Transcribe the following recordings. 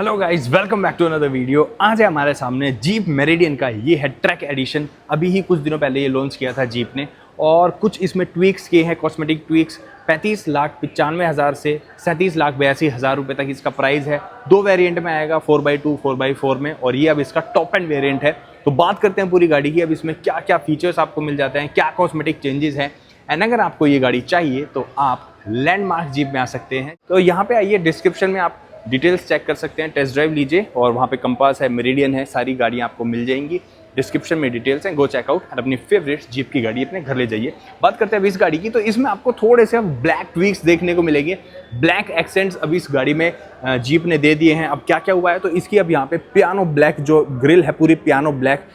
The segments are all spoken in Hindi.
Hello guys, welcome back to another video. आज है हमारे सामने जीप मेरिडियन का ये है ट्रैक एडिशन। अभी ही कुछ दिनों पहले ये लॉन्च किया था जीप ने और कुछ इसमें ट्वीक्स किए हैं, कॉस्मेटिक ट्वीक्स। 35,95,000 से 37,82,000 रुपये तक इसका प्राइस है। दो वेरिएंट में आएगा, 4x2 4x4 में, और ये अब इसका टॉप एंड वेरिएंट है। तो बात करते हैं पूरी गाड़ी की, अब इसमें क्या क्या फीचर्स आपको मिल जाते हैं, क्या कॉस्मेटिक चेंजेस हैं। एंड अगर आपको ये गाड़ी चाहिए तो आप लैंडमार्क जीप में आ सकते हैं। तो यहाँ पे आइए, डिस्क्रिप्शन में आप डिटेल्स चेक कर सकते हैं, टेस्ट ड्राइव लीजिए और वहाँ पे कंपास है, मेरिडियन है, सारी गाड़ियाँ आपको मिल जाएंगी। डिस्क्रिप्शन में डिटेल्स हैं, गो चेकआउट और अपनी फेवरेट जीप की गाड़ी अपने घर ले जाइए। बात करते हैं अभी इस गाड़ी की, तो इसमें आपको थोड़े से ब्लैक ट्वीक्स देखने को मिलेंगे, ब्लैक एक्सेंट्स अभी इस गाड़ी में जीप ने दे दिए हैं। अब क्या क्या हुआ है, तो इसकी अब यहाँ पे पियानो ब्लैक जो ग्रिल है पूरी पियानो ब्लैक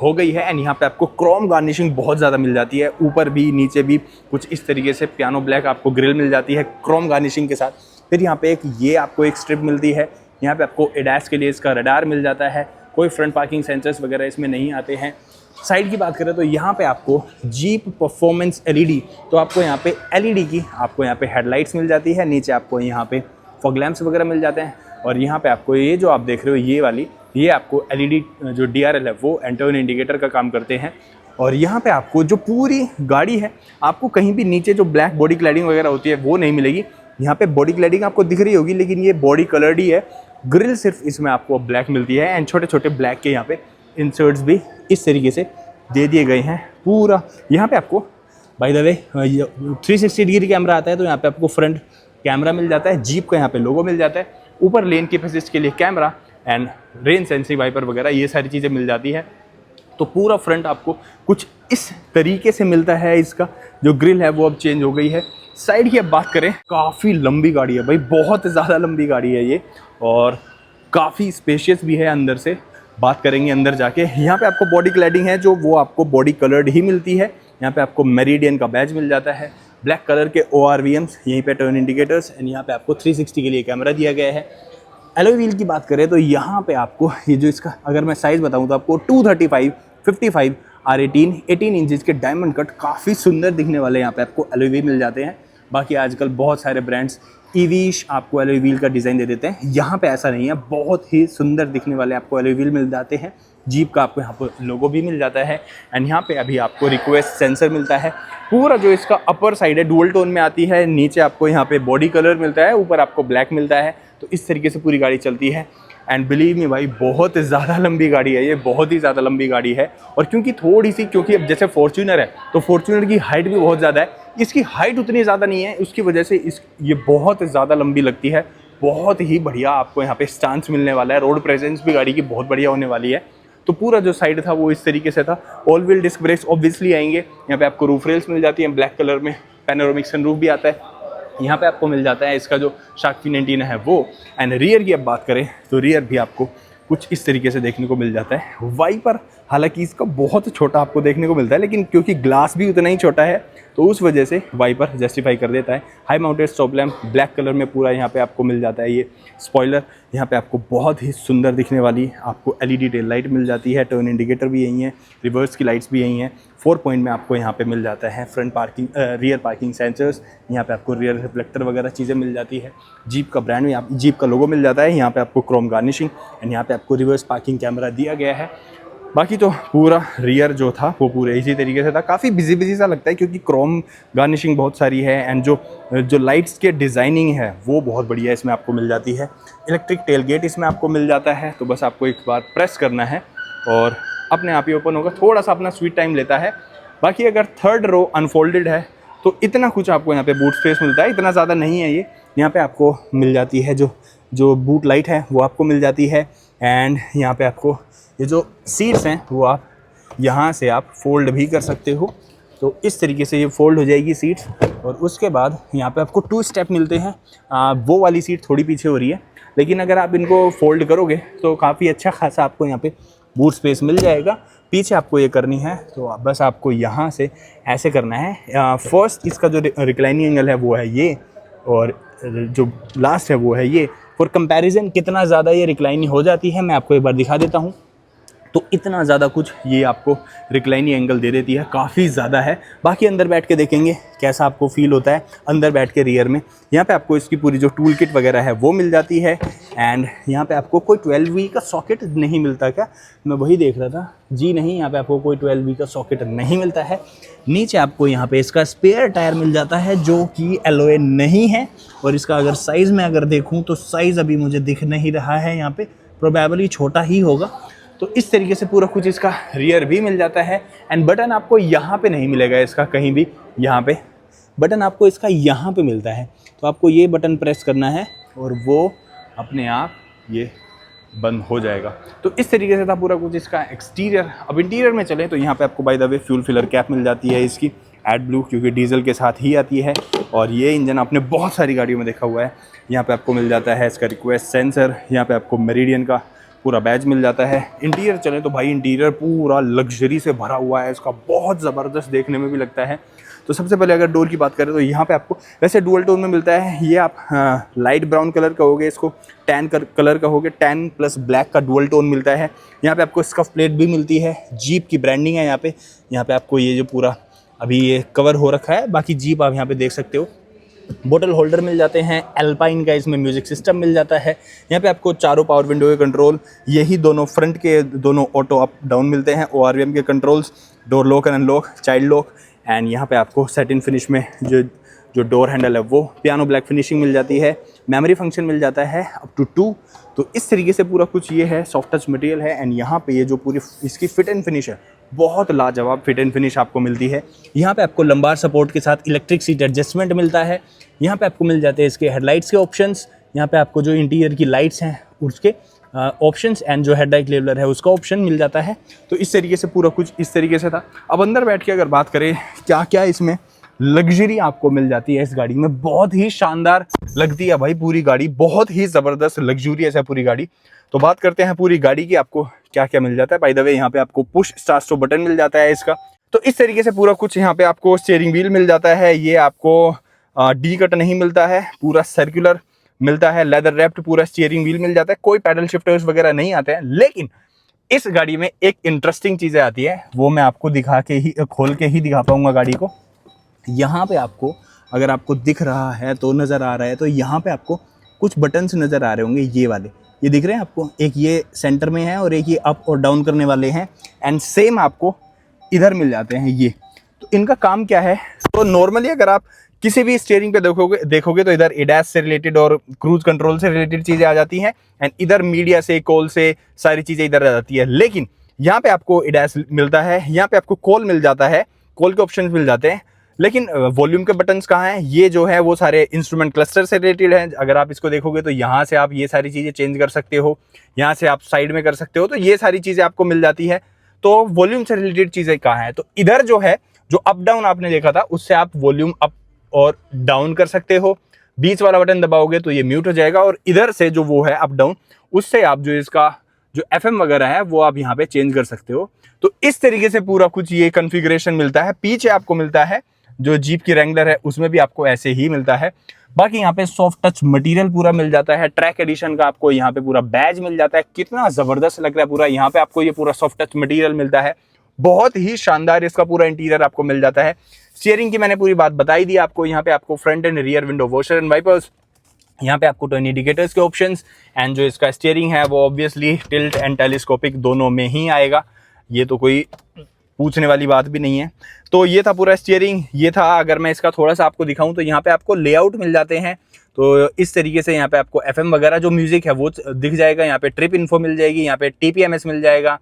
हो गई है। एंड यहाँ पे आपको क्रोम गार्निशिंग बहुत ज़्यादा मिल जाती है, ऊपर भी नीचे भी कुछ इस तरीके से पियानो ब्लैक आपको ग्रिल मिल जाती है क्रोम गार्निशिंग के साथ। फिर यहाँ पे ये आपको एक स्ट्रिप मिलती है, यहाँ पे आपको एडास के लिए इसका रडार मिल जाता है। कोई फ्रंट पार्किंग सेंसर्स वगैरह इसमें नहीं आते हैं। साइड की बात करें तो यहाँ पे आपको जीप परफॉर्मेंस एलईडी, तो आपको यहाँ पे एलईडी की आपको यहाँ पे हेडलाइट्स मिल जाती है। नीचे आपको यहाँ पे फॉग लैंप्स वगैरह मिल जाते हैं। और यहाँ पे आपको ये जो आप देख रहे हो ये वाली, ये आपको एलईडी जो डीआरएल है वो एंटर्न इंडिकेटर का काम करते हैं। और यहाँ पे आपको जो पूरी गाड़ी है, आपको कहीं भी नीचे जो ब्लैक बॉडी क्लैडिंग वगैरह होती है वो नहीं मिलेगी। यहाँ पे बॉडी क्लैडिंग आपको दिख रही होगी, लेकिन ये बॉडी कलर्ड ही है। ग्रिल सिर्फ इसमें आपको ब्लैक मिलती है। एंड छोटे छोटे ब्लैक के यहाँ पे इंसर्ट्स भी इस तरीके से दे दिए गए हैं। पूरा यहाँ पे आपको by the way 360 degree camera आता है, तो यहाँ पे आपको फ्रंट कैमरा मिल जाता है, जीप का यहाँ पे लोगो मिल जाता है, ऊपर लेन की असिस्ट के लिए camera and rain sensing wiper वगैरह ये सारी चीज़ें मिल जाती है। तो पूरा फ्रंट आपको कुछ इस तरीके से मिलता है। इसका जो ग्रिल है वो अब चेंज हो गई है। साइड की अब बात करें, काफ़ी लंबी गाड़ी है भाई, बहुत ज़्यादा लंबी गाड़ी है ये, और काफ़ी स्पेशियस भी है अंदर से। बात करेंगे अंदर जाके। यहाँ पे आपको बॉडी क्लैडिंग है जो वो आपको बॉडी कलर्ड ही मिलती है। यहाँ पे आपको मेरिडियन का बैज मिल जाता है, ब्लैक कलर के ORVMs, यहीं पे टर्न इंडिकेटर्स, एंड यहाँ पे आपको 360 के लिए कैमरा दिया गया है। एलॉय व्हील की बात करें तो यहाँ पे आपको ये जो इसका अगर मैं साइज़ बताऊँ तो आपको 235, 55 R18 18 इंचज़ के डायमंड कट काफ़ी सुंदर दिखने वाले यहाँ पे आपको एलॉय व्हील मिल जाते हैं। बाकी आजकल बहुत सारे ब्रांड्स ईवीश आपको एलॉय व्हील का डिज़ाइन दे देते हैं, यहाँ पे ऐसा नहीं है, बहुत ही सुंदर दिखने वाले आपको एलॉय व्हील मिल जाते हैं। जीप का आपको यहाँ पर लोगो भी मिल जाता है। एंड यहाँ पे अभी आपको रिक्वेस्ट सेंसर मिलता है। पूरा जो इसका अपर साइड है डुअल टोन में आती है, नीचे आपको यहाँ पे बॉडी कलर मिलता है, ऊपर आपको ब्लैक मिलता है। तो इस तरीके से पूरी गाड़ी चलती है। एंड बिलीव मी भाई, बहुत ज़्यादा लंबी गाड़ी है ये, बहुत ही ज़्यादा लंबी गाड़ी है। और क्योंकि अब जैसे फॉर्च्यूनर है तो फॉर्च्यूनर की हाइट भी बहुत ज़्यादा है, इसकी हाइट उतनी ज़्यादा नहीं है, उसकी वजह से ये बहुत ज़्यादा लंबी लगती है। बहुत ही बढ़िया आपको यहाँ पे स्टांस मिलने वाला है, रोड प्रेजेंस भी गाड़ी की बहुत बढ़िया होने वाली है। तो पूरा जो साइड था वो इस तरीके से था। All wheel disc brakes obviously आएंगे। यहाँ पे आपको रूफ रेल्स मिल जाती हैं ब्लैक कलर में, पैनोरामिक सनरूफ भी आता है। यहाँ पे आपको मिल जाता है इसका जो शार्क फिन एंटीना है वो। एंड रियर की अब बात करें तो रियर भी आपको कुछ इस तरीके से देखने को मिल जाता है। वाइपर हालांकि इसका बहुत छोटा आपको देखने को मिलता है, लेकिन क्योंकि ग्लास भी उतना ही छोटा है तो उस वजह से वाइपर जस्टिफाई कर देता है। High mounted stop lamp black colour में पूरा यहाँ पे आपको मिल जाता है। ये स्पॉइलर यहाँ पे आपको बहुत ही सुंदर दिखने वाली आपको एलईडी टेल लाइट मिल जाती है, टर्न इंडिकेटर भी यही है, रिवर्स की लाइट्स भी यही हैं। 4 पॉइंट में आपको यहाँ पे मिल जाता है front parking rear parking sensors, यहाँ पे आपको रियर रिफ्लेक्टर वगैरह चीज़ें मिल जाती है। जीप का ब्रांड में जीप का लोगो मिल जाता है, यहाँ पे आपको क्रोम गार्निशिंग एंड यहाँ पे आपको रिवर्स पार्किंग कैमरा दिया गया है। बाकी तो पूरा रियर जो था वो पूरे इसी तरीके से था। काफ़ी बिजी सा लगता है क्योंकि क्रोम गार्निशिंग बहुत सारी है। एंड जो लाइट्स के डिज़ाइनिंग है वो बहुत बढ़िया इसमें आपको मिल जाती है। इलेक्ट्रिक टेल गेट इसमें आपको मिल जाता है, तो बस आपको एक बार प्रेस करना है और अपने आप ही ओपन होगा। थोड़ा सा अपना स्वीट टाइम लेता है। बाकी अगर थर्ड रो अनफोल्डेड है तो इतना कुछ आपको यहाँ पे बूट स्पेस मिलता है, इतना ज़्यादा नहीं है ये। यहाँ पे आपको मिल जाती है जो बूट लाइट है वो आपको मिल जाती है। एंड यहाँ पे आपको ये जो सीट्स हैं वो आप यहाँ से आप फोल्ड भी कर सकते हो, तो इस तरीके से ये फोल्ड हो जाएगी सीट्स। और उसके बाद यहाँ पे आपको 2 स्टेप मिलते हैं। वो वाली सीट थोड़ी पीछे हो रही है, लेकिन अगर आप इनको फोल्ड करोगे तो काफ़ी अच्छा खासा आपको यहाँ पे बूट स्पेस मिल जाएगा। पीछे आपको ये करनी है तो बस आपको यहाँ से ऐसे करना है। फर्स्ट इसका जो रिक्लाइनिंग एंगल है वो है ये, और जो लास्ट है वो है ये। फॉर कंपैरिजन कितना ज़्यादा ये रिक्लाइनिंग हो जाती है मैं आपको एक बार दिखा देता हूँ। तो इतना ज़्यादा कुछ ये आपको रिक्लाइनिंग एंगल दे देती है, काफ़ी ज़्यादा है। बाकी अंदर बैठ के देखेंगे कैसा आपको फील होता है अंदर बैठ के रियर में। यहाँ पे आपको इसकी पूरी जो टूल किट वगैरह है वो मिल जाती है। एंड यहाँ पे आपको कोई 12V का सॉकेट नहीं मिलता क्या, मैं वही देख रहा था, जी नहीं, यहाँ पे आपको कोई 12V का सॉकेट नहीं मिलता है। नीचे आपको यहाँ पे इसका स्पेयर टायर मिल जाता है जो कि एलॉय नहीं है। और इसका अगर साइज़ में अगर देखूँ तो साइज़ अभी मुझे दिख नहीं रहा है, यहाँ पे प्रोबेबली छोटा ही होगा। तो इस तरीके से पूरा कुछ इसका रियर भी मिल जाता है। एंड बटन आपको यहाँ पे नहीं मिलेगा इसका कहीं भी, यहाँ पे बटन आपको इसका यहाँ पे मिलता है। तो आपको ये बटन प्रेस करना है और वो अपने आप ये बंद हो जाएगा। तो इस तरीके से था पूरा कुछ इसका एक्सटीरियर। अब इंटीरियर में चलें तो यहाँ पे आपको by the way fuel filler cap मिल जाती है इसकी एड ब्लू, क्योंकि डीजल के साथ ही आती है। और ये इंजन आपने बहुत सारी गाड़ियों में देखा हुआ है। यहाँ पे आपको मिल जाता है इसका रिक्वेस्ट सेंसर, यहाँ पे आपको मेरिडियन का पूरा बैज मिल जाता है। इंटीरियर चले तो भाई इंटीरियर पूरा लग्जरी से भरा हुआ है, इसका बहुत ज़बरदस्त देखने में भी लगता है। तो सबसे पहले अगर डोर की बात करें तो यहाँ पे आपको वैसे डुअल टोन में मिलता है। ये आप लाइट ब्राउन कलर कहोगे, इसको टैन कलर कहोगे, टैन प्लस ब्लैक का डुअल टोन मिलता है। यहाँ पे आपको स्कफ प्लेट भी मिलती है, जीप की ब्रांडिंग है यहाँ पे आपको ये जो पूरा अभी ये कवर हो रखा है, बाकी जीप आप यहाँ पे देख सकते हो। बोतल होल्डर मिल जाते हैं, एल्पाइन का इसमें म्यूजिक सिस्टम मिल जाता है। यहाँ पे आपको चारों पावर विंडो के कंट्रोल, यही दोनों फ्रंट के दोनों ऑटो अप डाउन मिलते हैं। ORVM के controls, door lock and unlock, child lock. And यहाँ पे आपको सेटिन फिनिश में जो डोर हैंडल है वो पियानो ब्लैक फिनिशिंग मिल जाती है। मेमोरी फंक्शन मिल जाता है अप टू 2। तो इस तरीके से पूरा कुछ ये है, सॉफ्ट टच मटेरियल है। एंड यहाँ पे ये जो पूरी इसकी फिट एंड फिनिश है, बहुत लाजवाब फिट एंड फिनिश आपको मिलती है। यहाँ पे आपको लंबार सपोर्ट के साथ इलेक्ट्रिक सीट एडजस्टमेंट मिलता है। यहाँ पे आपको मिल जाते हैं इसके हेडलाइट्स के ऑप्शंस। यहाँ पे आपको जो इंटीरियर की लाइट्स हैं उसके ऑप्शंस एंड जो हेडलाइट लेवलर है उसका ऑप्शन मिल जाता है। तो इस तरीके से पूरा कुछ इस तरीके से था। अब अंदर बैठ के अगर बात करें क्या क्या इसमें लग्जरी आपको मिल जाती है इस गाड़ी में, बहुत ही शानदार लगती है भाई पूरी गाड़ी, बहुत ही ज़बरदस्त लग्जूरियस है पूरी गाड़ी। तो बात करते हैं पूरी गाड़ी की आपको क्या क्या मिल जाता है। बाय द वे यहाँ पे आपको पुश स्टार्ट स्टॉप बटन मिल जाता है इसका। तो इस तरीके से पूरा कुछ यहाँ पे आपको स्टीयरिंग व्हील मिल जाता है। ये आपको डी कट नहीं मिलता है, पूरा सर्कुलर मिलता है। लेदर रैप्ड पूरा स्टीयरिंग व्हील मिल जाता है, कोई पैडल शिफ्टर्स वगैरह नहीं आते हैं। लेकिन इस गाड़ी में एक इंटरेस्टिंग चीज़ें आती है, वो मैं आपको दिखा के ही खोल के ही दिखा पाऊंगा गाड़ी को। यहाँ पे आपको अगर आपको दिख रहा है तो नज़र आ रहा है, तो यहाँ पे आपको कुछ बटन्स नज़र आ रहे होंगे, ये वाले, ये दिख रहे हैं आपको। एक ये सेंटर में है और एक ये अप और डाउन करने वाले हैं। एंड सेम आपको इधर मिल जाते हैं ये। तो इनका काम क्या है, तो नॉर्मली अगर आप किसी भी स्टीयरिंग पे देखोगे तो इधर एडास से रिलेटेड और क्रूज कंट्रोल से रिलेटेड चीज़ें आ जाती हैं। एंड इधर मीडिया से, कॉल से सारी चीज़ें इधर आ जाती है। लेकिन यहाँ पे आपको एडास मिलता है, यहाँ पे आपको कॉल मिल जाता है, कॉल के ऑप्शन मिल जाते हैं। लेकिन वॉल्यूम के बटन्स कहाँ हैं, ये जो है वो सारे इंस्ट्रूमेंट क्लस्टर से रिलेटेड हैं। अगर आप इसको देखोगे तो यहाँ से आप ये सारी चीज़ें चेंज कर सकते हो, यहाँ से आप साइड में कर सकते हो, तो ये सारी चीज़ें आपको मिल जाती है। तो वॉल्यूम से रिलेटेड चीज़ें कहाँ हैं, तो इधर जो है, जो अप डाउन आपने देखा था उससे आप वॉल्यूम अप और डाउन कर सकते हो। बीच वाला बटन दबाओगे तो ये म्यूट हो जाएगा, और इधर से जो वो है अप डाउन, उससे आप जो इसका जो FM वगैरह है वो आप यहाँ पे चेंज कर सकते हो। तो इस तरीके से पूरा कुछ ये कॉन्फ़िगरेशन मिलता है। पीछे आपको मिलता है जो जीप की रैंगलर है उसमें भी आपको ऐसे ही मिलता है। बाकी यहाँ पे सॉफ्ट टच मटेरियल पूरा मिल जाता है। ट्रैक एडिशन का आपको यहाँ पे पूरा बैज मिल जाता है, कितना ज़बरदस्त लग रहा है पूरा। यहाँ पे आपको ये पूरा सॉफ्ट टच मटेरियल मिलता है, बहुत ही शानदार इसका पूरा इंटीरियर आपको मिल जाता है। स्टीयरिंग की मैंने पूरी बात बताई दी आपको। यहाँ पे आपको front and rear window washer and wipers, यहाँ पे आपको टर्न इंडिकेटर्स के ऑप्शंस। एंड जो इसका स्टीयरिंग है वो ऑब्वियसली टिल्ट एंड टेलीस्कोपिक दोनों में ही आएगा, ये तो कोई पूछने वाली बात भी नहीं है। तो ये था पूरा स्टीयरिंग, ये था। अगर मैं इसका थोड़ा सा आपको दिखाऊं तो यहाँ पे आपको लेआउट मिल जाते हैं। तो इस तरीके से यहाँ पे आपको FM वगैरह जो म्यूजिक है वो दिख जाएगा। यहाँ पे ट्रिप इन्फो मिल जाएगी, यहाँ पे TPMS मिल जाएगा,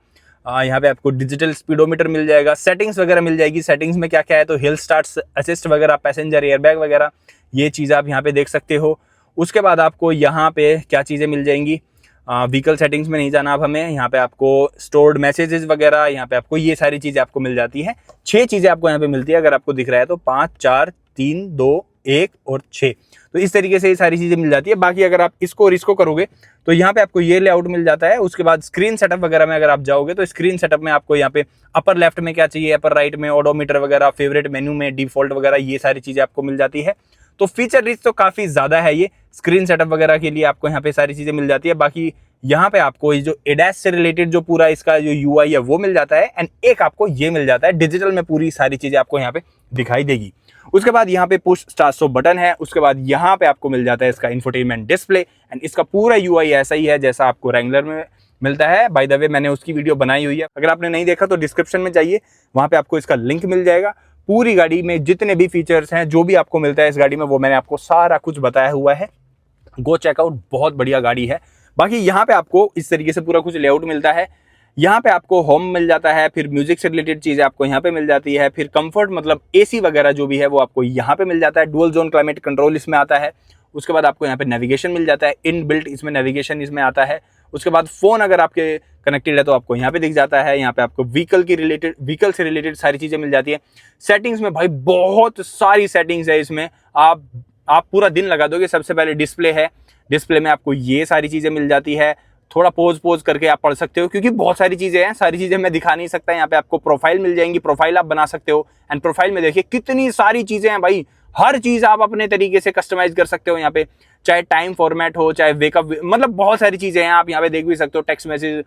यहाँ पे आपको डिजिटल स्पीडोमीटर मिल जाएगा, सेटिंग्स वगैरह मिल जाएगी। सेटिंग्स में क्या क्या है, तो हिल स्टार्ट असिस्ट वगैरह, पैसेंजर एयरबैग वगैरह, ये चीज़ आप यहाँ पे देख सकते हो। उसके बाद आपको यहाँ पे क्या चीज़ें मिल जाएंगी, व्हीकल सेटिंग्स में नहीं जाना अब हमें। यहाँ पे आपको स्टोर्ड मैसेजेस वगैरह, यहाँ पे आपको ये सारी चीज़ें आपको मिल जाती हैं। 6 चीज़ें आपको यहाँ पे मिलती है, अगर आपको दिख रहा है तो 5, 4, 3, 2, 1 और 6। तो इस तरीके से ये सारी चीज़ें मिल जाती है। बाकी अगर आप इसको और इसको करोगे तो यहाँ पे आपको ये लेआउट मिल जाता है। उसके बाद स्क्रीन सेटअप वगैरह में अगर आप जाओगे तो स्क्रीन सेटअप में आपको यहाँ पे अपर लेफ्ट में क्या चाहिए, अपर राइट में ओडोमीटर वगैरह, फेवरेट मेन्यू में डिफॉल्ट वगैरह, ये सारी चीज़ें आपको मिल जाती है। तो फीचर रिच तो काफ़ी ज़्यादा है ये। स्क्रीन सेटअप वगैरह के लिए आपको यहाँ पे सारी चीज़ें मिल जाती है। बाकी यहाँ पे आपको ये जो एडैस से रिलेटेड जो पूरा इसका जो यूआई है वो मिल जाता है, एंड एक आपको ये मिल जाता है डिजिटल में, पूरी सारी चीजें आपको यहाँ पे दिखाई देगी। उसके बाद यहाँ पे पुश स्टार्ट स्टॉप बटन है। उसके बाद यहाँ पे आपको मिल जाता है इसका इंफोटेनमेंट डिस्प्ले, एंड इसका पूरा यूआई ऐसा ही है जैसा आपको रेंगुलर में मिलता है। बाय द वे मैंने उसकी वीडियो बनाई हुई है, अगर आपने नहीं देखा तो डिस्क्रिप्शन में जाइए, वहाँ पे आपको इसका लिंक मिल जाएगा। पूरी गाड़ी में जितने भी फीचर्स हैं, जो भी आपको मिलता है इस गाड़ी में, वो मैंने आपको सारा कुछ बताया हुआ है। गो चेकआउट, बहुत बढ़िया गाड़ी है। बाकी यहाँ पे आपको इस तरीके से पूरा कुछ लेआउट मिलता है। यहाँ पे आपको होम मिल जाता है, फिर म्यूजिक से रिलेटेड चीजें आपको यहाँ पे मिल जाती है, फिर कंफर्ट मतलब एसी वगैरह जो भी है वो आपको यहाँ पे मिल जाता है। डुअल जोन क्लाइमेट कंट्रोल इसमें आता है। उसके बाद आपको यहाँ पे नेविगेशन मिल जाता है, इन बिल्ट इसमें नेविगेशन इसमें आता है। उसके बाद फोन अगर आपके कनेक्टेड है तो आपको यहाँ पे दिख जाता है। यहाँ पे आपको व्हीकल से रिलेटेड सारी चीजें मिल जाती है। सेटिंग्स में भाई बहुत सारी सेटिंग्स है इसमें, आप पूरा दिन लगा दोगे। सबसे पहले डिस्प्ले है, डिस्प्ले में आपको ये सारी चीजें मिल जाती है। थोड़ा पोज करके आप पढ़ सकते हो, क्योंकि बहुत सारी चीजें हैं, सारी चीजें मैं दिखा नहीं सकता। यहाँ पे आपको प्रोफाइल मिल जाएंगी, प्रोफाइल आप बना सकते हो। एंड प्रोफाइल में देखिए कितनी सारी चीजें हैं भाई, हर चीज आप अपने तरीके से कस्टमाइज कर सकते हो यहाँ पे, चाहे टाइम फॉर्मेट हो, चाहे वेकअप, मतलब बहुत सारी चीजें हैं। आप यहाँ पे देख भी सकते हो, टेक्स्ट मैसेज,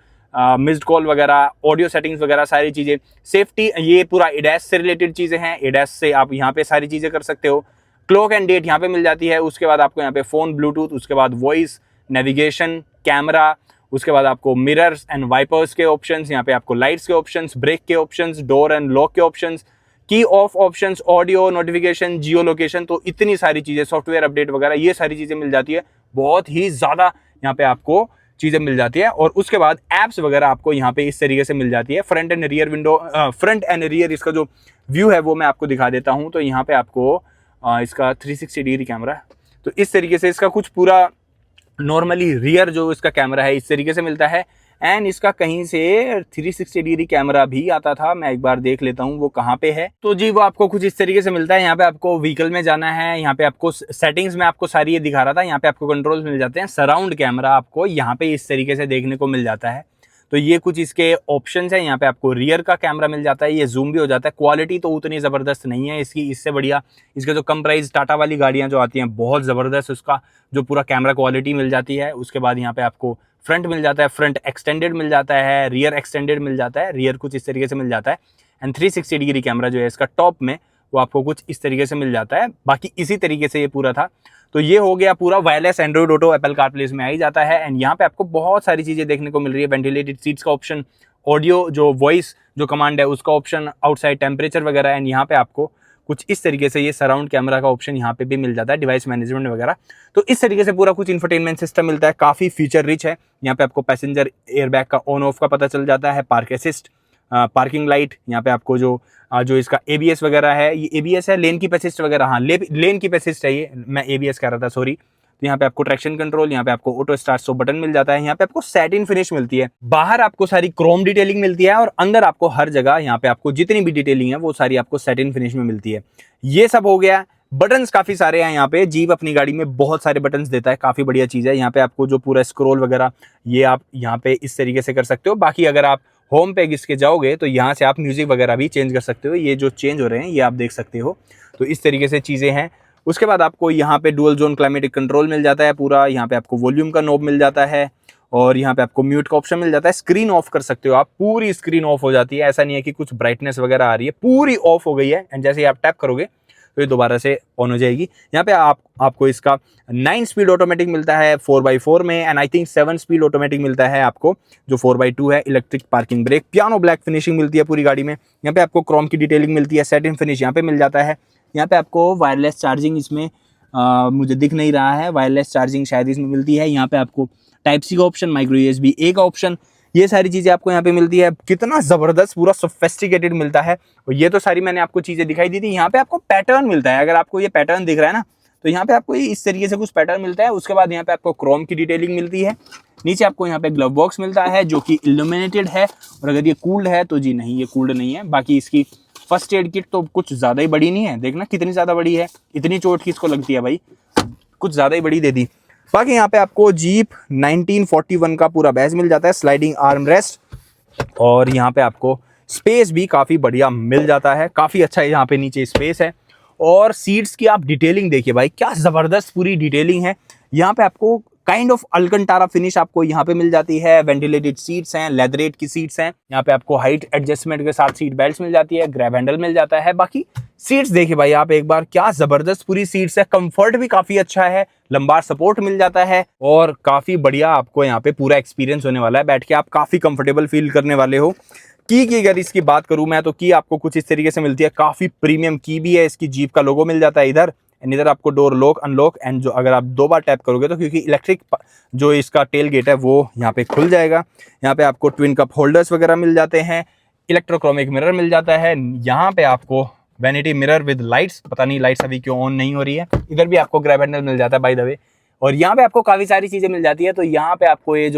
मिस्ड कॉल वगैरह, ऑडियो सेटिंग्स वगैरह सारी चीजें। सेफ्टी, ये पूरा एडैस से रिलेटेड चीजें हैं, एडैस से आप यहाँ पे सारी चीजें कर सकते हो। क्लॉक एंड डेट यहाँ पे मिल जाती है। उसके बाद आपको यहाँ पे फोन, ब्लूटूथ, उसके बाद वॉइस, नेविगेशन, कैमरा, उसके बाद आपको मिरर्स एंड वाइपर्स के ऑप्शंस, यहाँ पे आपको लाइट्स के ऑप्शंस, ब्रेक के ऑप्शंस, डोर एंड लॉक के ऑप्शंस, की of options, audio notification, Jio location, तो इतनी सारी चीजें, सॉफ्टवेयर अपडेट वगैरह, ये सारी चीजें मिल जाती है। बहुत ही ज्यादा यहाँ पे आपको चीजें मिल जाती है। और उसके बाद एप्स वगैरह आपको यहाँ पे इस तरीके से मिल जाती है। Front and rear window, front and rear इसका जो व्यू है वो मैं आपको दिखा देता हूँ। तो यहाँ पे आपको इसका 360 डिग्री कैमरा, तो इस तरीके से इसका कुछ पूरा नॉर्मली रियर जो इसका कैमरा है इस तरीके से मिलता है। एंड इसका कहीं से 360 डिग्री कैमरा भी आता था, मैं एक बार देख लेता हूँ वो कहाँ पे है। तो जी वो आपको कुछ इस तरीके से मिलता है। यहाँ पे आपको व्हीकल में जाना है, यहाँ पे आपको सेटिंग्स में आपको सारी ये दिखा रहा था, यहाँ पे आपको कंट्रोल्स मिल जाते हैं। सराउंड कैमरा आपको यहाँ पे इस तरीके से देखने को मिल जाता है। तो ये कुछ इसके ऑप्शंस हैं। यहाँ पे आपको रियर का कैमरा मिल जाता है, ये जूम भी हो जाता है। क्वालिटी तो उतनी ज़बरदस्त नहीं है इसकी, इससे बढ़िया इसके जो कम प्राइस टाटा वाली गाड़ियाँ जो आती हैं, बहुत ज़बरदस्त उसका जो पूरा कैमरा क्वालिटी मिल जाती है। उसके बाद यहाँ पे आपको फ्रंट मिल जाता है, फ्रंट एक्सटेंडेड मिल जाता है, रियर एक्सटेंडेड मिल जाता है, रियर कुछ इस तरीके से मिल जाता है। एंड 360 डिग्री कैमरा जो है इसका टॉप में, वो आपको कुछ इस तरीके से मिल जाता है। बाकी इसी तरीके से ये पूरा था। तो ये हो गया पूरा wireless Android auto Apple CarPlay में आ ही जाता है। एंड यहाँ पे आपको बहुत सारी चीज़ें देखने को मिल रही है। वेंटिलेटेड सीट्स का ऑप्शन, ऑडियो जो वॉइस जो कमांड है उसका ऑप्शन, आउटसाइड टेम्परेचर वगैरह। एंड यहाँ पे आपको कुछ इस तरीके से ये सराउंड कैमरा का ऑप्शन यहाँ पे भी मिल जाता है, डिवाइस मैनेजमेंट वगैरह। तो इस तरीके से पूरा कुछ इंफोटेनमेंट सिस्टम मिलता है, काफ़ी फीचर रिच है। यहाँ पे आपको पैसेंजर एयरबैग का ऑन ऑफ का पता चल जाता है, पार्क असिस्ट, पार्किंग लाइट, यहाँ पे आपको जो इसका ABS वगैरह है, ये ABS है, लेन की असिस्ट वगैरह, हाँ लेन की असिस्ट है, ये मैं ABS कह रहा था, सॉरी। तो यहाँ पे आपको ट्रैक्शन कंट्रोल, यहाँ पे आपको ऑटो स्टार्ट स्टॉप बटन मिल जाता है। यहाँ पे आपको सैटिन फिनिश मिलती है, बाहर आपको सारी क्रोम डिटेलिंग मिलती है, और अंदर आपको हर जगह यहाँ पे आपको जितनी भी डिटेलिंग है वो सारी आपको सैटिन फिनिश में मिलती है। ये सब हो गया। बटन्स काफी सारे हैं यहाँ पे, जीप अपनी गाड़ी में बहुत सारे बटन्स देता है, काफी बढ़िया चीज है। यहाँ पे आपको जो पूरा स्क्रॉल वगैरह ये आप यहाँ पे इस तरीके से कर सकते हो। बाकी अगर आप होम पे घिस के जाओगे तो यहाँ से आप म्यूजिक वगैरह भी चेंज कर सकते हो, ये जो चेंज हो रहे हैं ये आप देख सकते हो। तो इस तरीके से चीज़ें हैं। उसके बाद आपको यहाँ पे डुअल जोन क्लाइमेटिक कंट्रोल मिल जाता है पूरा। यहाँ पे आपको वॉल्यूम का नॉब मिल जाता है, और यहाँ पे आपको म्यूट का ऑप्शन मिल जाता है। स्क्रीन ऑफ कर सकते हो आप, पूरी स्क्रीन ऑफ हो जाती है, ऐसा नहीं है कि कुछ ब्राइटनेस वगैरह आ रही है, पूरी ऑफ हो गई है। एंड जैसे ही आप टैप करोगे तो ये दोबारा से ऑन हो जाएगी। यहाँ पे आपको इसका 9 स्पीड ऑटोमेटिक मिलता है 4x4 में, and I think 7 speed automatic मिलता है आपको जो 4x2 है। Electric parking brake, piano black finishing मिलती है पूरी गाड़ी में। यहाँ पे आपको क्रोम की डिटेलिंग मिलती है, सैटिन फिनिश यहाँ पे मिल जाता है। यहाँ पे आपको वायरलेस चार्जिंग इसमें मुझे दिख नहीं रहा है, वायरलेस चार्जिंग शायद इसमें मिलती है। यहाँ पे आपको टाइप सी का ऑप्शन, माइक्रो USB-A का ऑप्शन, ये सारी चीज़ें आपको यहाँ पे मिलती है। कितना ज़बरदस्त पूरा सोफिस्टिकेटेड मिलता है। और ये तो सारी मैंने आपको चीज़ें दिखाई दी थी। यहाँ पे आपको पैटर्न मिलता है, अगर आपको ये पैटर्न दिख रहा है ना, तो यहाँ पे आपको इस तरीके से कुछ पैटर्न मिलता है। उसके बाद यहाँ पे आपको क्रोम की डिटेलिंग मिलती है। नीचे आपको यहाँ पे ग्लव बॉक्स मिलता है जो कि इल्यूमिनेटेड है, और अगर ये कूल्ड है तो जी नहीं, ये कूल्ड नहीं है। बाकी इसकी फर्स्ट एड किट तो कुछ ज़्यादा ही बड़ी नहीं है, देखना कितनी ज़्यादा बड़ी है, इतनी चोट किसको लगती है भाई, कुछ ज़्यादा ही बड़ी दे दी। बाकी यहाँ पे आपको जीप 1941 का पूरा बैज मिल जाता है, स्लाइडिंग आर्म रेस्ट, और यहाँ पे आपको स्पेस भी काफ़ी बढ़िया मिल जाता है, काफ़ी अच्छा है यहाँ पे नीचे स्पेस है। और सीट्स की आप डिटेलिंग देखिए भाई, क्या ज़बरदस्त पूरी डिटेलिंग है। यहाँ पे आपको काइंड ऑफ अलकंटारा फिनिश आपको यहाँ पे मिल जाती है। वेंटिलेटेड सीट्स हैं, लेदरेट की सीट्स हैं। यहाँ पे आपको हाइट एडजस्टमेंट के साथ सीट बेल्ट मिल जाती है, ग्रैब हैंडल मिल जाता है। बाकी सीट्स देखिए भाई आप एक बार, क्या जबरदस्त पूरी सीट्स है। कंफर्ट भी काफी अच्छा है, लंबार सपोर्ट मिल जाता है और काफी बढ़िया आपको यहाँ पे पूरा एक्सपीरियंस होने वाला है। बैठ के आप काफी कंफर्टेबल फील करने वाले हो। की अगर इसकी बात करूं मैं तो की आपको कुछ इस तरीके से मिलती है, काफी प्रीमियम की भी है। इसकी जीप का लोगो मिल जाता है इधर, एंड इधर आपको डोर लॉक अनलॉक, एंड जो अगर आप 2 बार टैप करोगे तो, क्योंकि इलेक्ट्रिक जो इसका टेल गेट है वो यहाँ पे खुल जाएगा। यहाँ पे आपको ट्विन कप होल्डर्स वगैरह मिल जाते हैं, इलेक्ट्रोक्रोमिक मिरर मिल जाता है। यहाँ पे आपको वैनिटी मिरर विद लाइट्स, पता नहीं लाइट्स अभी क्यों ऑन नहीं हो रही है। इधर भी आपको ग्रैब हैंडल मिल जाता है बाय द वे, और यहाँ पे आपको काफी सारी चीजें मिल जाती है। तो यहाँ पे आपको ये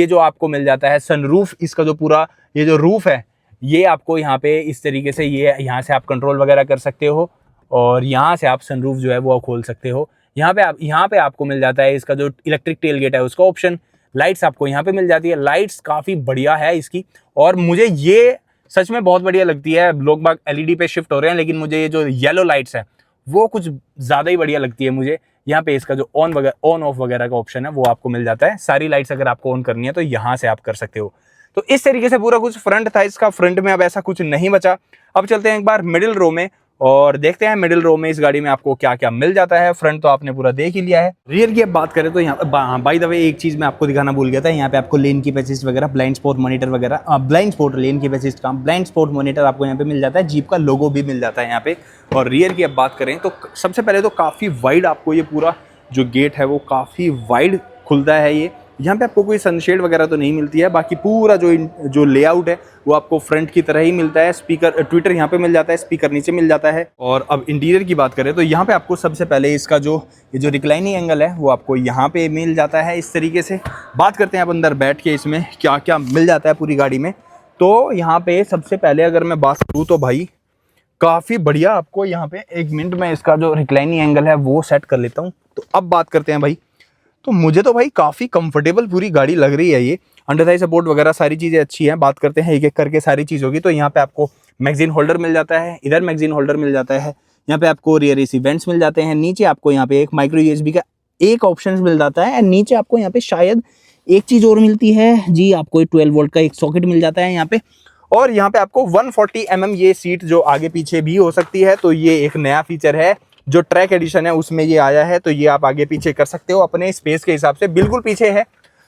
जो आपको मिल जाता है सनरूफ, इसका जो पूरा ये जो रूफ है ये आपको यहाँ पे इस तरीके से, ये यहाँ से आप कंट्रोल वगैरह कर सकते हो और यहाँ से आप सनरूफ जो है वो खोल सकते हो। यहाँ पे आपको मिल जाता है इसका जो इलेक्ट्रिक टेल गेट है उसका ऑप्शन। लाइट्स आपको यहाँ पे मिल जाती है, लाइट्स काफी बढ़िया है इसकी, और मुझे ये सच में बहुत बढ़िया लगती है। लोग बाग एलईडी पे शिफ्ट हो रहे हैं, लेकिन मुझे ये जो येलो लाइट्स है वो कुछ ज्यादा ही बढ़िया लगती है मुझे। यहाँ पे इसका जो ऑन ऑफ वगैरह का ऑप्शन है वो आपको मिल जाता है। सारी लाइट्स अगर आपको ऑन करनी है तो यहाँ से आप कर सकते हो। तो इस तरीके से पूरा कुछ फ्रंट था इसका। फ्रंट में अब ऐसा कुछ नहीं बचा। अब चलते हैं एक बार मिडिल रो में और देखते हैं मिडिल रो में इस गाड़ी में आपको क्या क्या मिल जाता है। फ्रंट तो आपने पूरा देख ही लिया है। रियर की अब बात करें तो यहाँ बाय द वे एक चीज मैं आपको दिखाना भूल गया था, यहाँ पे आपको लेन की असिस्ट वगैरह, ब्लाइंड स्पॉट मॉनिटर वगैरह, ब्लाइंड स्पॉट लेन की असिस्ट का ब्लाइंड स्पॉट मॉनिटर आपको यहाँ पे मिल जाता है। जीप का लोगो भी मिल जाता है यहाँ पे। और रियर की अब बात करें तो सबसे पहले तो काफी वाइड आपको ये पूरा जो गेट है वो काफी वाइड खुलता है। ये यहाँ पे आपको कोई सनशेड वगैरह तो नहीं मिलती है। बाकी पूरा जो लेआउट है वो आपको फ्रंट की तरह ही मिलता है। स्पीकर ट्विटर यहाँ पे मिल जाता है, स्पीकर नीचे मिल जाता है। और अब इंटीरियर की बात करें तो यहाँ पे आपको सबसे पहले इसका जो रिक्लाइनिंग एंगल है वो आपको यहाँ पे मिल जाता है इस तरीके से। बात करते हैं अब अंदर बैठ के इसमें क्या क्या मिल जाता है पूरी गाड़ी में। तो यहाँ पे सबसे पहले अगर मैं बात करूँ तो भाई काफ़ी बढ़िया आपको यहाँ पे, 1 मिनट में इसका जो रिक्लाइनिंग एंगल है वो सेट कर लेता हूँ। तो अब बात करते हैं भाई, तो मुझे तो भाई काफ़ी कंफर्टेबल पूरी गाड़ी लग रही है। ये अंडर थाई सपोर्ट वगैरह सारी चीज़ें अच्छी हैं। बात करते हैं एक एक करके सारी चीज़ होगी। तो यहाँ पे आपको मैगजीन होल्डर मिल जाता है, इधर मैगजीन होल्डर मिल जाता है, यहाँ पे आपको रियर एसी वेंट्स मिल जाते हैं। नीचे आपको यहाँ पे एक माइक्रो यूएसबी का एक ऑप्शन मिल जाता है। एंड नीचे आपको यहाँ पे शायद एक चीज़ और मिलती है जी, आपको 12 वोल्ट का एक सॉकेट मिल जाता है यहाँ पे। और यहाँ पे आपको 140 mm ये सीट जो आगे पीछे भी हो सकती है। तो ये एक नया फीचर है जो ट्रैक एडिशन है उसमें ये आया है। तो ये आप आगे पीछे कर सकते हो अपने स्पेस के हिसाब से। बिल्कुल पीछे है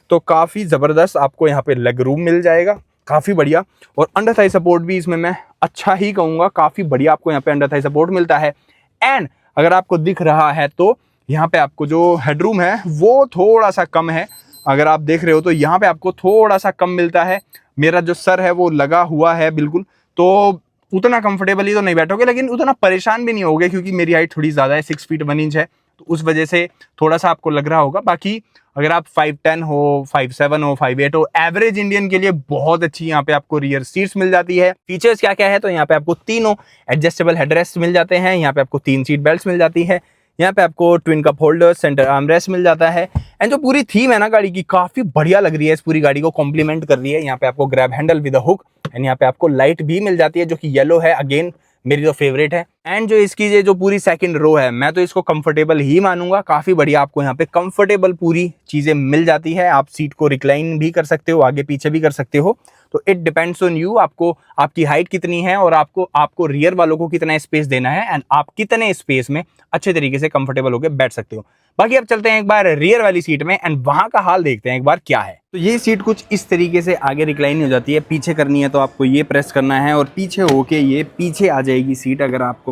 तो काफ़ी ज़बरदस्त आपको यहाँ पे लेग रूम मिल जाएगा, काफ़ी बढ़िया। और अंडर थाई सपोर्ट भी इसमें मैं अच्छा ही कहूँगा, काफ़ी बढ़िया आपको यहाँ पे अंडर थाई सपोर्ट मिलता है। एंड अगर आपको दिख रहा है तो यहाँ पे आपको जो हेडरूम है वो थोड़ा सा कम है। अगर आप देख रहे हो तो यहाँ पे आपको थोड़ा सा कम मिलता है। मेरा जो सर है वो लगा हुआ है बिल्कुल, तो उतना कंफर्टेबली तो नहीं बैठोगे, लेकिन उतना परेशान भी नहीं होगे क्योंकि मेरी हाइट थोड़ी ज़्यादा है, 6 फीट 1 इंच है। तो उस वजह से थोड़ा सा आपको लग रहा होगा। बाकी अगर आप 5'10" हो, 5'7" हो, 5'8" हो, एवरेज इंडियन के लिए बहुत अच्छी यहाँ पे आपको रियर सीट्स मिल जाती है। फीचर्स क्या क्या है तो यहाँ पे आपको तीनों एडजस्टेबल हेडरेस्ट मिल जाते हैं। यहाँ पे आपको 3 सीट बेल्ट मिल जाती है। यहाँ पे आपको twin cup holder, centre armrest मिल जाता है। एंड जो पूरी थीम है ना गाड़ी की, काफी बढ़िया लग रही है, इस पूरी गाड़ी को कॉम्प्लीमेंट कर रही है। यहाँ पे आपको grab handle with hook, and यहाँ पे आपको लाइट भी मिल जाती है जो कि येलो है, अगेन मेरी जो फेवरेट है। एंड जो इसकी ये जो पूरी सेकंड रो है, मैं तो इसको कंफर्टेबल ही मानूंगा। काफी बढ़िया आपको यहाँ पे कंफर्टेबल पूरी चीजें मिल जाती है। आप सीट को रिक्लाइन भी कर सकते हो, आगे पीछे भी कर सकते हो। तो इट डिपेंड्स ऑन यू, आपको आपकी हाइट कितनी है और आपको रियर वालों को कितना स्पेस देना है, एंड आप कितने स्पेस में अच्छे तरीके से कंफर्टेबल होकर बैठ सकते हो। बाकी अब चलते हैं एक बार रियर वाली सीट में एंड वहां का हाल देखते हैं एक बार क्या है। तो ये सीट कुछ इस तरीके से आगे रिक्लाइन हो जाती है। पीछे करनी है तो आपको ये प्रेस करना है और पीछे होके ये पीछे आ जाएगी सीट।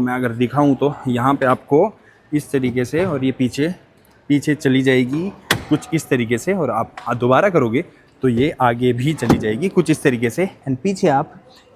अगर दिखाऊं तो यहाँ पे आपको इस तरीके से, और ये पीछे चली जाएगी कुछ इस तरीके से, और आप दोबारा करोगे तो ये आगे भी चली जाएगी कुछ इस तरीके से। एंड पीछे आप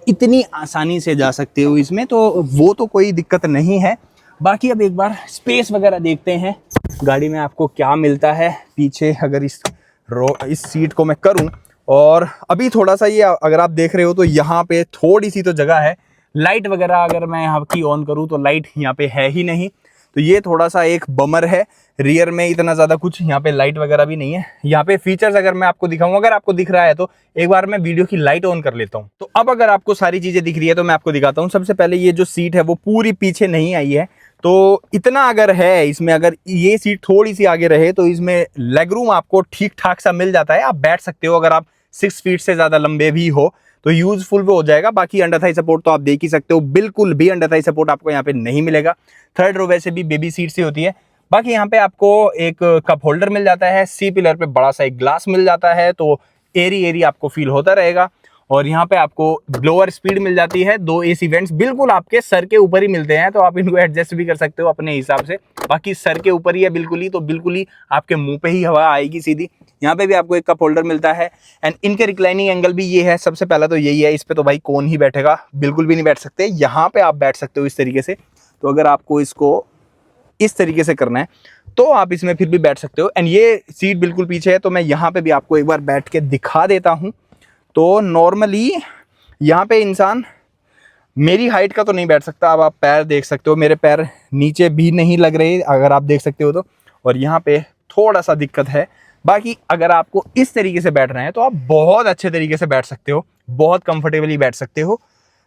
इतनी आसानी से जा सकते हो इसमें, तो वो तो कोई दिक्कत नहीं है। बाकी अब एक बार स्पेस वगैरह देखते हैं गाड़ी में आपको क्या मिलता है पीछे। अगर इस सीट को मैं करूं, और अभी थोड़ा सा ये अगर आप देख रहे हो तो यहाँ पे थोड़ी सी तो जगह है। लाइट वगैरह अगर मैं यहाँ की ऑन करूँ तो लाइट यहाँ पे है ही नहीं, तो ये थोड़ा सा एक बमर है। रियर में इतना ज़्यादा कुछ यहाँ पे लाइट वगैरह भी नहीं है। यहाँ पे फीचर्स अगर मैं आपको दिखाऊं, अगर आपको दिख रहा है तो एक बार मैं वीडियो की लाइट ऑन कर लेता हूँ। तो अब अगर आपको सारी चीज़ें दिख रही है तो मैं आपको दिखाता हूँ। सबसे पहले ये जो सीट है वो पूरी पीछे नहीं आई है, तो इतना अगर है इसमें, अगर ये सीट थोड़ी सी आगे रहे तो इसमें लेग रूम आपको ठीक ठाक सा मिल जाता है, आप बैठ सकते हो। अगर आप 6 फीट से ज़्यादा लंबे भी हो तो यूजफुल भी हो जाएगा। बाकी अंडर थाई सपोर्ट तो आप देख ही सकते हो, बिल्कुल भी अंडर थाई सपोर्ट आपको यहाँ पे नहीं मिलेगा। थर्ड रो वैसे भी बेबी सीट से होती है। बाकी यहाँ पे आपको एक कप होल्डर मिल जाता है, सी पिलर पे बड़ा सा एक ग्लास मिल जाता है, तो एरी एरी आपको फील होता रहेगा। और यहाँ पे आपको ब्लोअर स्पीड मिल जाती है। 2 एसी वेंट्स बिल्कुल आपके सर के ऊपर ही मिलते हैं, तो आप इनको एडजस्ट भी कर सकते हो अपने हिसाब से। बाकी सर के ऊपर ही है बिल्कुल ही, तो बिल्कुल ही आपके मुंह पे ही हवा आएगी सीधी। यहाँ पे भी आपको एक कप होल्डर मिलता है एंड इनके रिक्लाइनिंग एंगल भी ये है। सबसे पहला तो यही है, इस पे तो भाई कौन ही बैठेगा, बिल्कुल भी नहीं बैठ सकते। यहाँ पे आप बैठ सकते हो इस तरीके से। तो अगर आपको इसको इस तरीके से करना है तो आप इसमें फिर भी बैठ सकते हो। एंड ये सीट बिल्कुल पीछे है, तो मैं यहाँ पे भी आपको एक बार बैठ के दिखा देता हूँ। तो नॉर्मली यहाँ पे इंसान मेरी हाइट का तो नहीं बैठ सकता। अब आप पैर देख सकते हो, मेरे पैर नीचे भी नहीं लग रहे अगर आप देख सकते हो तो। और यहाँ पे थोड़ा सा दिक्कत है। बाकी अगर आपको इस तरीके से बैठ रहे हैं तो आप बहुत अच्छे तरीके से बैठ सकते हो, बहुत कंफर्टेबली बैठ सकते हो।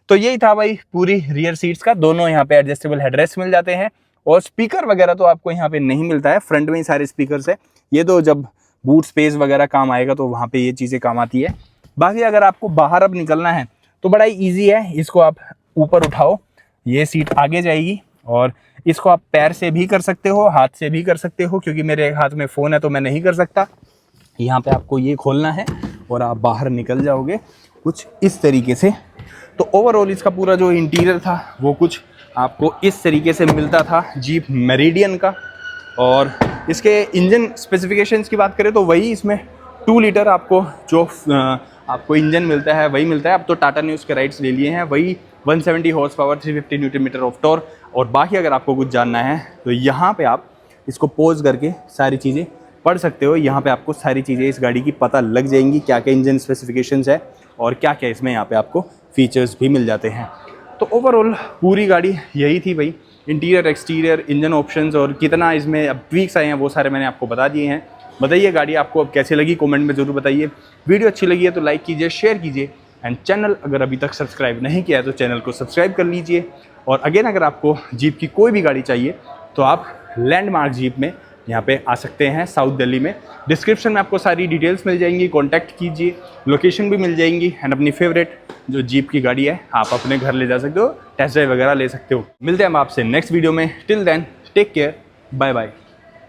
तो यही था भाई पूरी रियर सीट्स का। दोनों यहाँ पे एडजस्टेबल हेडरेस्ट मिल जाते हैं और स्पीकर वगैरह तो आपको यहाँ पे नहीं मिलता है, फ्रंट में ही सारे स्पीकर्स है। ये तो जब बूट स्पेस वगैरह काम आएगा तो वहाँ पे ये चीज़ें काम आती है। बाकी अगर आपको बाहर अब निकलना है तो बड़ा ही ईजी है। इसको आप ऊपर उठाओ, ये सीट आगे जाएगी और इसको आप पैर से भी कर सकते हो, हाथ से भी कर सकते हो, क्योंकि मेरे हाथ में फ़ोन है तो मैं नहीं कर सकता। यहाँ पे आपको ये खोलना है और आप बाहर निकल जाओगे कुछ इस तरीके से। तो ओवरऑल इसका पूरा जो इंटीरियर था वो कुछ आपको इस तरीके से मिलता था जीप मेरिडियन का। और इसके इंजन स्पेसिफिकेशंस की बात करें तो वही इसमें 2 लीटर आपको जो आपको इंजन मिलता है वही मिलता है। अब तो टाटा ने उसके राइट्स ले लिए हैं, वही 170 horse power, 350 newton metre of torque. और बाकी अगर आपको कुछ जानना है तो यहाँ पे आप इसको पॉज करके सारी चीज़ें पढ़ सकते हो। यहाँ पे आपको सारी चीज़ें इस गाड़ी की पता लग जाएंगी, क्या क्या इंजन स्पेसिफिकेशंस है और क्या क्या इसमें यहाँ पे आपको फीचर्स भी मिल जाते हैं। तो ओवरऑल पूरी गाड़ी यही थी भाई, इंटीरियर, एक्सटीरियर, इंजन ऑप्शंस और कितना इसमें अब ट्वीक्स आए हैं वो सारे मैंने आपको बता दिए हैं। बताइए गाड़ी आपको अब कैसी लगी, कमेंट में ज़रूर बताइए। वीडियो अच्छी लगी है तो लाइक कीजिए, शेयर कीजिए एंड चैनल अगर अभी तक सब्सक्राइब नहीं किया है तो चैनल को सब्सक्राइब कर लीजिए। और अगेन अगर आपको जीप की कोई भी गाड़ी चाहिए तो आप लैंडमार्क जीप में यहाँ पे आ सकते हैं साउथ दिल्ली में। डिस्क्रिप्शन में आपको सारी डिटेल्स मिल जाएंगी, कॉन्टैक्ट कीजिए, लोकेशन भी मिल जाएंगी एंड अपनी फेवरेट जो जीप की गाड़ी है आप अपने घर ले जा सकते हो, टेस्ट ड्राइव वगैरह ले सकते हो। मिलते हैं हम आपसे नेक्स्ट वीडियो में। Till then take care, bye bye.